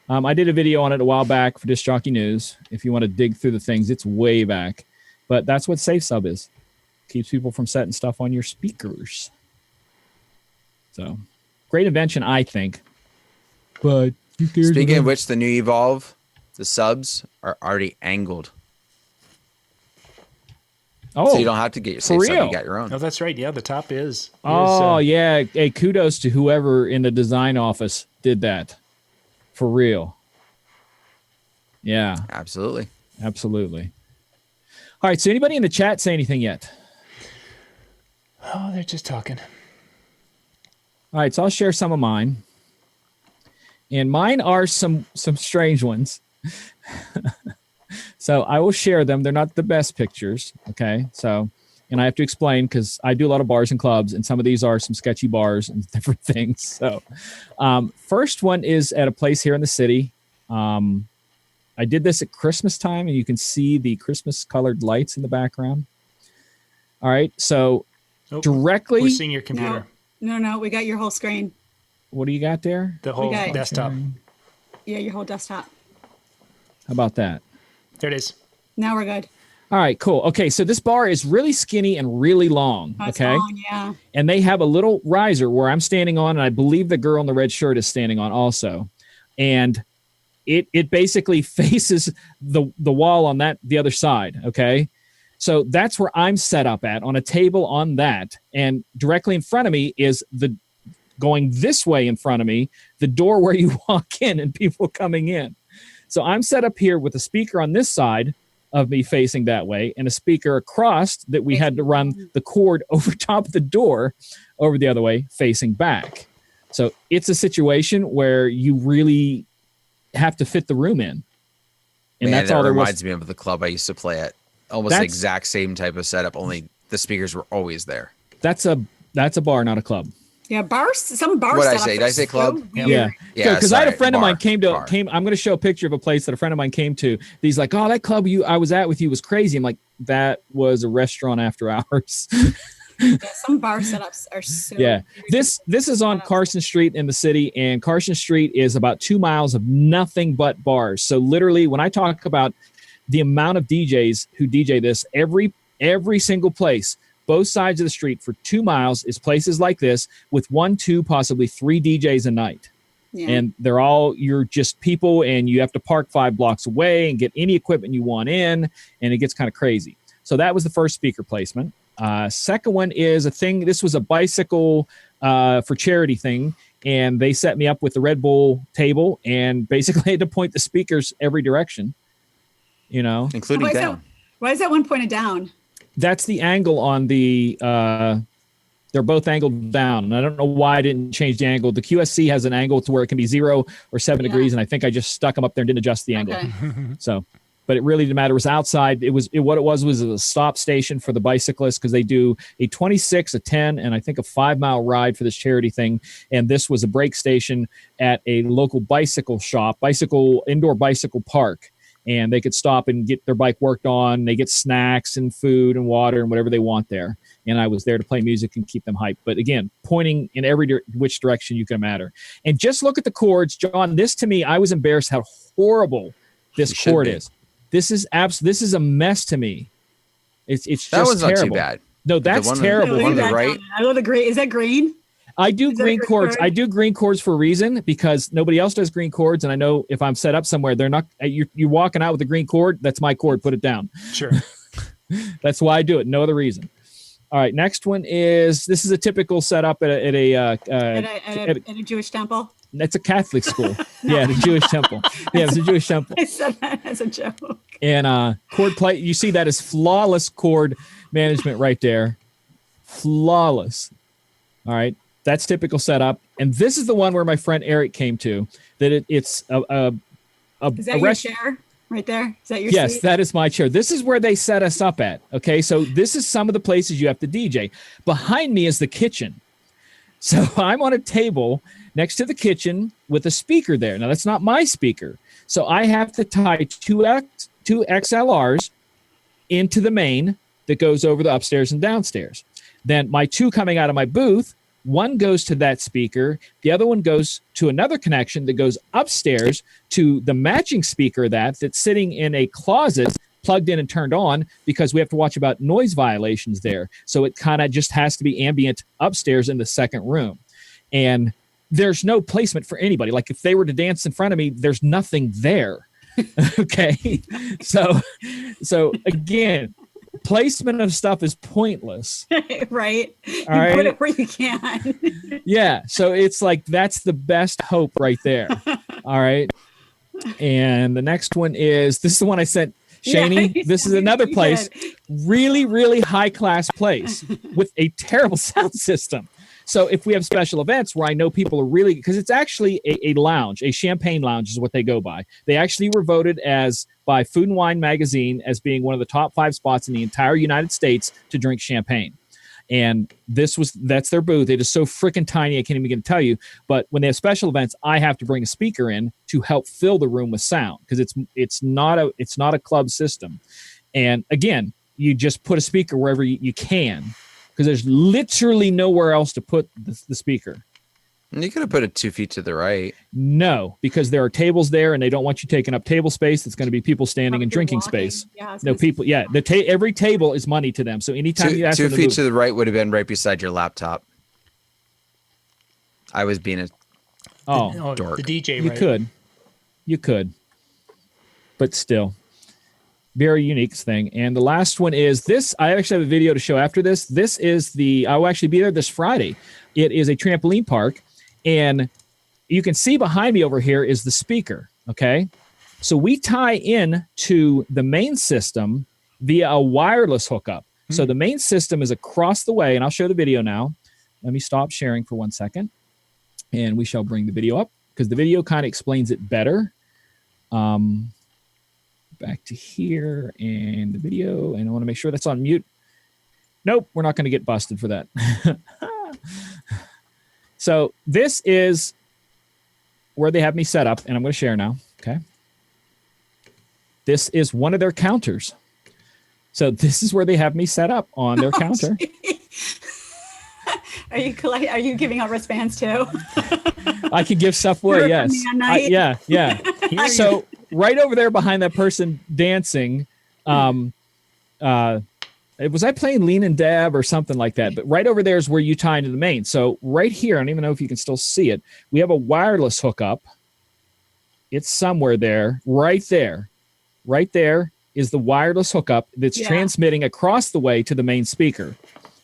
I did a video on it a while back for Disc Jockey News. If you want to dig through the things, it's way back. But that's what Safe Sub is. Keeps people from setting stuff on your speakers. So, great invention, I think. But who cares? Speaking of which, the new Evolve, the subs are already angled. Oh, So you don't have to get your Safe Sub, real? you got your own. Oh, that's right. Yeah, the top is. Yeah. Hey, kudos to whoever in the design office did that. For real. Yeah, Absolutely. absolutely. All right, so anybody in the chat say anything yet? Oh, they're just talking. All right, so I'll share some of mine. And mine are some strange ones. So I will share them. They're not the best pictures, okay? So, and I have to explain because I do a lot of bars and clubs, and some of these are some sketchy bars and different things. So, first one is at a place here in the city. I did this at Christmas time, and you can see the Christmas-colored lights in the background. All right, so directly... We're seeing your computer. No, we got your whole screen. What do you got there? The whole Okay. desktop. Yeah, your whole desktop. How about that? There it is. Now we're good. All right, cool. Okay, so this bar is really skinny and really long, Oh, it's okay? long, yeah. And they have a little riser where I'm standing on, and I believe the girl in the red shirt is standing on also. And it basically faces the wall on the other side, okay? So that's where I'm set up at, on a table on that. And directly in front of me is going this way in front of me, the door where you walk in and people coming in. So I'm set up here with a speaker on this side of me facing that way and a speaker across that we had to run the cord over top of the door over the other way facing back. So it's a situation where you really have to fit the room in. And Man, that's that all there was. reminds me of the club I used to play at. Almost the exact same type of setup, only the speakers were always there. That's a bar, not a club. Yeah, bars. Some bars. What'd I say? Did I say club? Yeah. Yeah, Because I had a sorry, friend of mine bar. I'm going to show a picture of a place that a friend of mine came to. He's like, oh, that club I was at with you was crazy. I'm like, that was a restaurant after hours. Yeah, some bar setups are so. Yeah. weird. This is on Carson Street in the city, and Carson Street is about 2 miles of nothing but bars. So literally, when I talk about the amount of DJs who DJ this, every single place, both sides of the street for 2 miles is places like this with 1, 2, possibly 3 DJs a night. Yeah. And you're just people, and you have to park 5 blocks away and get any equipment you want in, and it gets kind of crazy. So that was the first speaker placement. Second one is a thing. This was a bicycle for charity thing, and they set me up with the Red Bull table and basically had to point the speakers every direction, Including why down. Is that one pointed down? That's the angle on the they're both angled down, and I don't know why I didn't change the angle. The QSC has an angle to where it can be 0 or 7 degrees, and I think I just stuck them up there and didn't adjust the angle. Okay. So, but it really didn't matter. It was outside. What it was a stop station for the bicyclists, because they do a 26, a 10, and I think a 5-mile ride for this charity thing. And this was a break station at a local bicycle shop, indoor bicycle park. And they could stop and get their bike worked on. They get snacks and food and water and whatever they want there. And I was there to play music and keep them hyped. But again, pointing in which direction you can matter. And just look at the chords, John. This to me, I was embarrassed how horrible this chord is. This is a mess to me. It's just That one's terrible. not too bad. No, that's one- terrible. the one on the right. I love the green. Is that green? I do Is that a green good chords. word? I do green chords for a reason, because nobody else does green chords, and I know if I'm set up somewhere, they're not. You're walking out with a green chord. That's my chord. Put it down. Sure. That's why I do it. No other reason. All right. Next one is, this is a typical setup at At a Jewish temple. It's a Catholic school. Yeah, the Jewish temple. Yeah, it's a Jewish temple. I said that as a joke. And chord play, you see that is flawless chord management right there. Flawless. All right. That's typical setup. And this is the one where my friend Eric came to, that it's a Is that your chair right there? Is that your Yes, seat? that is my chair. This is where they set us up at. Okay. So this is some of the places you have to DJ. Behind me is the kitchen. So I'm on a table next to the kitchen with a speaker there. Now, that's not my speaker. So I have to tie two XLRs into the main that goes over the upstairs and downstairs. Then my two coming out of my booth, one goes to that speaker. The other one goes to another connection that goes upstairs to the matching speaker that's sitting in a closet, plugged in and turned on, because we have to watch about noise violations there. So it kind of just has to be ambient upstairs in the second room. And there's no placement for anybody. Like if they were to dance in front of me, there's nothing there. Okay. So again, placement of stuff is pointless. Right. You All right. put it where you can. Yeah. So it's like, that's the best hope right there. All right. And the next one is, this is the one I sent Shani. Yeah, This is another place, really, really high class place with a terrible sound system. So if we have special events where I know people are really, because it's actually a lounge, a champagne lounge is what they go by. They actually were voted by Food and Wine magazine as being one of the top 5 spots in the entire United States to drink champagne. And that's their booth. It is so freaking tiny, I can't even begin to tell you. But when they have special events, I have to bring a speaker in to help fill the room with sound, because it's not a club system. And again, you just put a speaker wherever you can, because there's literally nowhere else to put the speaker. You could have put it 2 feet to the right. No, because there are tables there, and they don't want you taking up table space. It's going to be people standing and drinking Walking. space. Yeah, No people. Yeah, every table is money to them. So anytime you ask Two them to feet move, to the right would have been right beside your laptop. I was being a dork. The DJ, you right? you could, but still, very unique thing. And the last one is this. I actually have a video to show after this. This is I will actually be there this Friday. It is a trampoline park. And you can see behind me over here is the speaker, okay? So we tie in to the main system via a wireless hookup. So the main system is across the way, and I'll show the video now. Let me stop sharing for 1 second, and we shall bring the video up, because the video kind of explains it better. Back to here, and the video, and I want to make sure that's on mute. Nope, we're not going to get busted for that. So this is where they have me set up, and I'm going to share now. Okay. This is one of their counters. So this is where they have me set up on their counter. Are you giving out wristbands too? I can give stuff away. Yes. Yeah. So right over there behind that person dancing, was I playing Lean and Dab or something like that? But right over there is where you tie into the main. So right here, I don't even know if you can still see it. We have a wireless hookup. It's somewhere there. Right there. Right there is the wireless hookup that's transmitting across the way to the main speaker,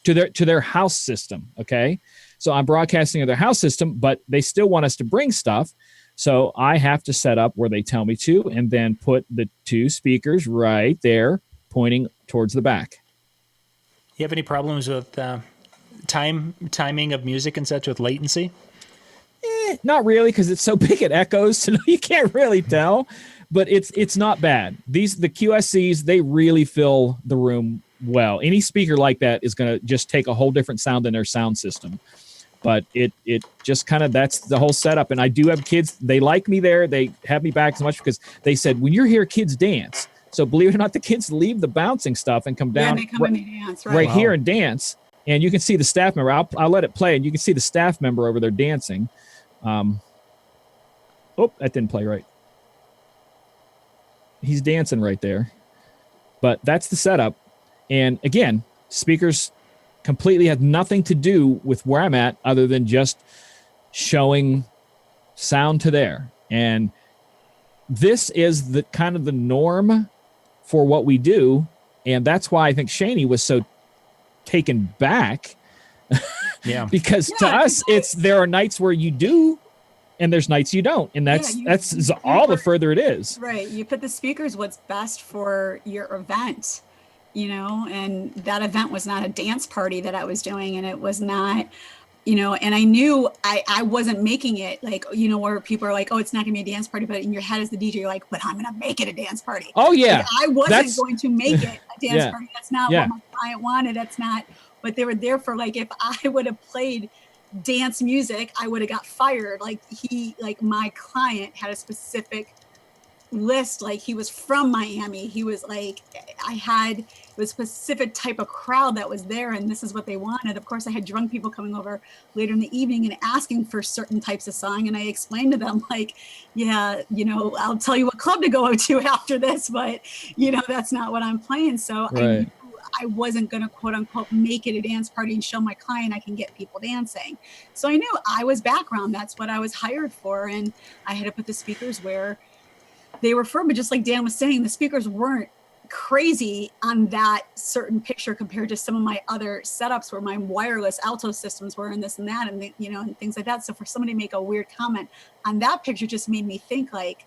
to their house system. Okay. So I'm broadcasting to their house system, but they still want us to bring stuff. So I have to set up where they tell me to, and then put the 2 speakers right there pointing towards the back. You have any problems with timing of music and such with latency? Not really, because it's so big it echoes, so you can't really tell. But it's not bad. The QSCs, they really fill the room well. Any speaker like that is going to just take a whole different sound in their sound system. But it just kind of, that's the whole setup. And I do have kids. They like me there. They have me back so much because they said, when you're here, kids dance. So believe it or not, the kids leave the bouncing stuff and come down they come and dance, right here and dance. And you can see the staff member. I'll let it play, and you can see the staff member over there dancing. That didn't play right. He's dancing right there. But that's the setup. And again, speakers completely has nothing to do with where I'm at other than just showing sound to there. And this is the kind of the norm for what we do. And that's why I think Shani was so taken back. Yeah. Because to us, there are nights where you do and there's nights you don't. And that's all the further it is. Right. You put the speakers what's best for your event, you know, and that event was not a dance party that I was doing. And it was not, you know, and I knew I wasn't making it like, you know, where people are like, oh, it's not gonna be a dance party, but in your head as the DJ, you're like, but I'm gonna make it a dance party. Oh yeah. Like, I wasn't going to make it a dance party. That's not what my client wanted. That's not what they were there for. Like if I would have played dance music, I would have got fired. Like my client had a specific list. Like he was from Miami. He was like, it was a specific type of crowd that was there, and this is what they wanted. Of course, I had drunk people coming over later in the evening and asking for certain types of song, and I explained to them like, yeah, you know, I'll tell you what club to go to after this, but you know, that's not what I'm playing. So right. I wasn't going to quote unquote make it a dance party and show my client I can get people dancing. So I knew I was background. That's what I was hired for. And I had to put the speakers where they were for, but just like Dan was saying, the speakers weren't crazy on that certain picture compared to some of my other setups where my wireless alto systems were and this and that, and you know, and things like that. So for somebody to make a weird comment on that picture just made me think like,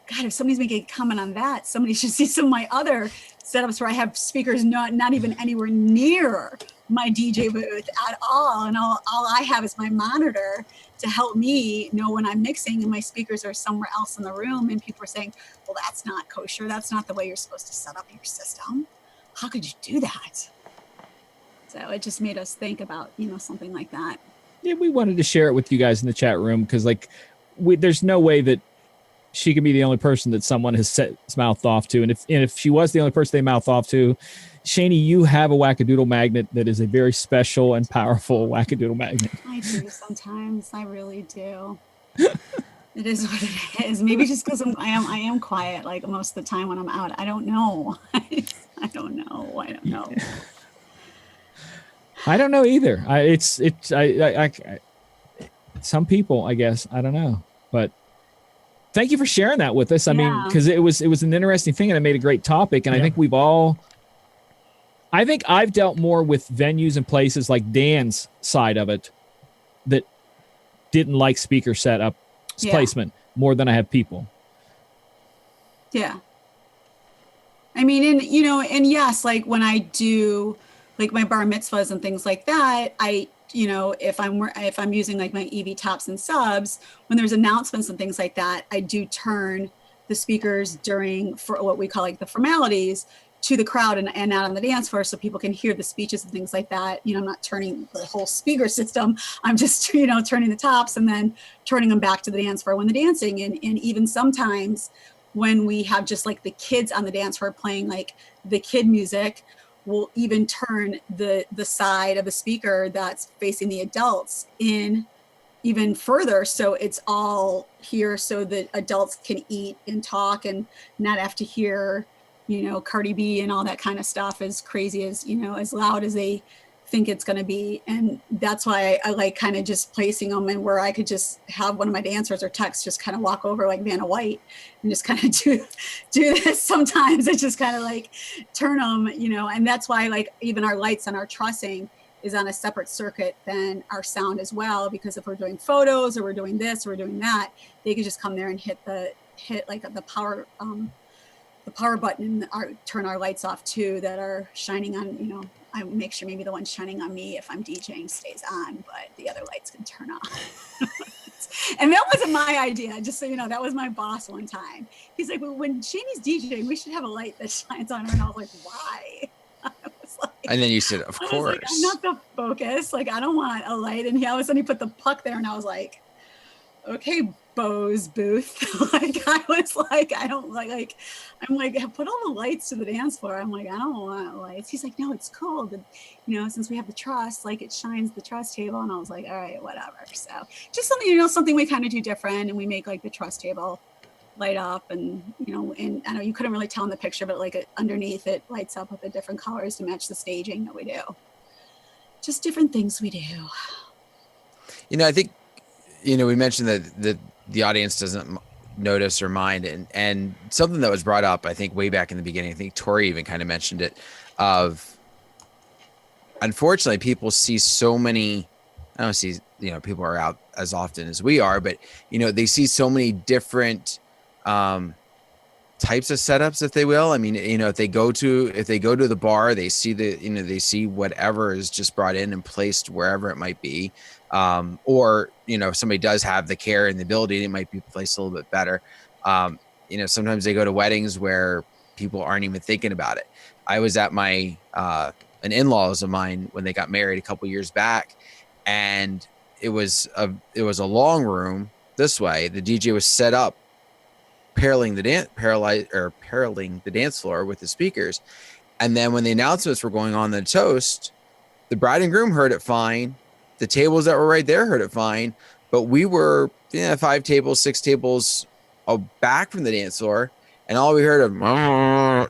God, if somebody's making a comment on that, somebody should see some of my other setups where I have speakers not even anywhere near my DJ booth at all. And all I have is my monitor to help me know when I'm mixing, and my speakers are somewhere else in the room. And people are saying, well, that's not kosher. That's not the way you're supposed to set up your system. How could you do that? So it just made us think about, you know, something like that. Yeah, we wanted to share it with you guys in the chat room because like there's no way that she can be the only person that someone has mouthed off to. And if she was the only person they mouthed off to, Shani, you have a wackadoodle magnet that is a very special and powerful wackadoodle magnet. I do sometimes. I really do. It is what it is. Maybe just because I am quiet like most of the time when I'm out. I don't know. I don't know. I don't know either. Some people, I guess, I don't know, but thank you for sharing that with us. I mean, because it was an interesting thing and it made a great topic. And I think I've dealt more with venues and places like Dan's side of it that didn't like speaker setup placement more than I have people. Yeah. I mean, and yes, like when I do like my bar mitzvahs and things like that, you know, if I'm using like my EV tops and subs, when there's announcements and things like that, I do turn the speakers for what we call like the formalities to the crowd and out on the dance floor so people can hear the speeches and things like that. You know, I'm not turning the whole speaker system. I'm just, you know, turning the tops and then turning them back to the dance floor when they're dancing. And even sometimes when we have just like the kids on the dance floor playing like the kid music, we'll even turn the side of the speaker that's facing the adults in even further. So it's all here so that adults can eat and talk and not have to hear, you know, Cardi B and all that kind of stuff as crazy as, you know, as loud as they think it's going to be. And that's why I like kind of just placing them and where I could just have one of my dancers or techs just kind of walk over like Vanna White and just kind of do this. Sometimes it's just kind of like turn them, you know, and that's why like even our lights on our trussing is on a separate circuit than our sound as well, because if we're doing photos or we're doing this or we're doing that, they could just come there and hit like the power button and turn our lights off too that are shining on, you know, I make sure maybe the one shining on me if I'm DJing stays on, but the other lights can turn off. And that wasn't my idea, just so you know, that was my boss one time. He's like, well, when Shani's DJing, we should have a light that shines on her. And I was like, why? And then you said, of course. Like, I'm not the focus. Like, I don't want a light. And all of a sudden he put the puck there and I was like, okay, Bose booth. Like I was like, I don't like, I'm like, put all the lights to the dance floor. I'm like, I don't want lights. He's like, no, it's cool. And, you know, since we have the truss, like it shines the truss table. And I was like, all right, whatever. So just something, you know, something we kind of do different. And we make like the truss table light up and, you know, and I know you couldn't really tell in the picture, but like underneath it lights up with the different colors to match the staging that we do. just different things we do. I think, we mentioned that the audience doesn't notice or mind, and something that was brought up, I think, way back in the beginning, I think Tori even kind of mentioned it, of unfortunately people see so many, I don't see, people are out as often as we are, but they see so many different types of setups, if they will. I mean, if they go to the bar, they see they see whatever is just brought in and placed wherever it might be. Or, if somebody does have the care and the ability, it might be placed a little bit better. Sometimes they go to weddings where people aren't even thinking about it. I was at my, an in-laws of mine when they got married a couple years back, and it was a long room this way. The DJ was set up paralleling the dance floor with the speakers. And then when the announcements were going on, the toast, the bride and groom heard it fine. The tables that were right there heard it fine, but we were 5 tables, 6 tables back from the dance floor, and all we heard of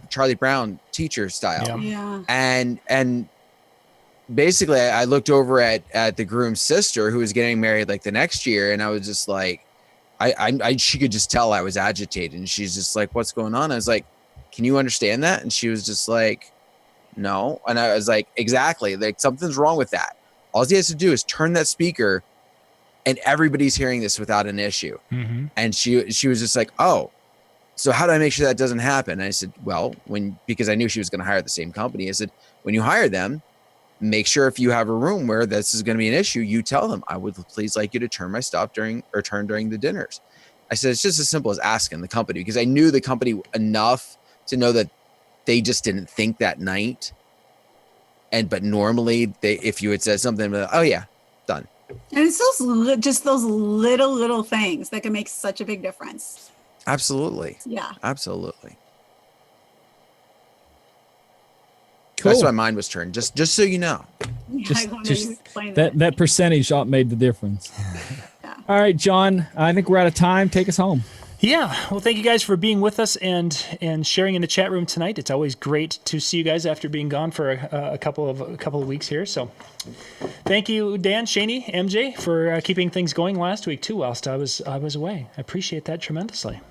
Charlie Brown teacher style. Yeah. And basically, I looked over at the groom's sister, who was getting married like the next year, and I was just like, she could just tell I was agitated, and she's just like, "What's going on?" I was like, "Can you understand that?" And she was just like, "No." And I was like, "Exactly. Like, something's wrong with that. All he has to do is turn that speaker, and everybody's hearing this without an issue." Mm-hmm. And she was just like, "Oh, so how do I make sure that doesn't happen?" And I said, "Well, because I knew she was going to hire the same company. I said, when you hire them, make sure if you have a room where this is going to be an issue, you tell them, I would please like you to turn my stuff during the dinners." I said, it's just as simple as asking the company, because I knew the company enough to know that they just didn't think that night. But normally if you had said something, like, "Oh yeah, done." And it's those little things that can make such a big difference. Absolutely. Yeah. Absolutely. Cool. That's why mine was turned. Just so you know. Yeah, Just- I love just you explained That percentage made the difference. Yeah. All right, John, I think we're out of time. Take us home. Yeah, well, thank you guys for being with us and sharing in the chat room tonight. It's always great to see you guys after being gone for a couple of weeks here. So, thank you, Dan, Shani, MJ, for keeping things going last week too, whilst I was away. I appreciate that tremendously.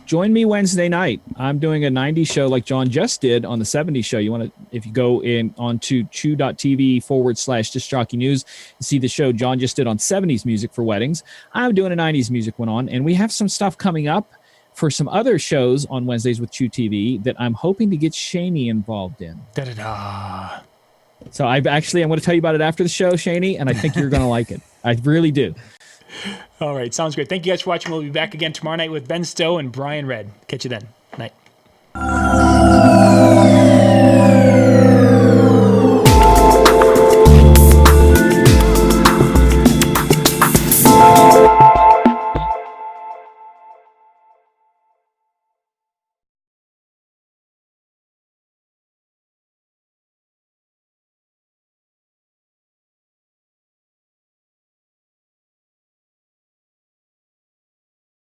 Join me Wednesday night. I'm doing a 90s show like John just did on the 70s show. You want to, if you go in onto chew.tv/disc jockey news and see the show John just did on 70s music for weddings, I'm doing a 90s music one on, and we have some stuff coming up for some other shows on Wednesdays with Chew TV that I'm hoping to get Shani involved in. Da-da-da. So I'm going to tell you about it after the show, Shani, and I think you're going to like it. I really do. All right, sounds great. Thank you guys for watching. We'll be back again tomorrow night with Ben Stowe and Brian Red. Catch you then. Night.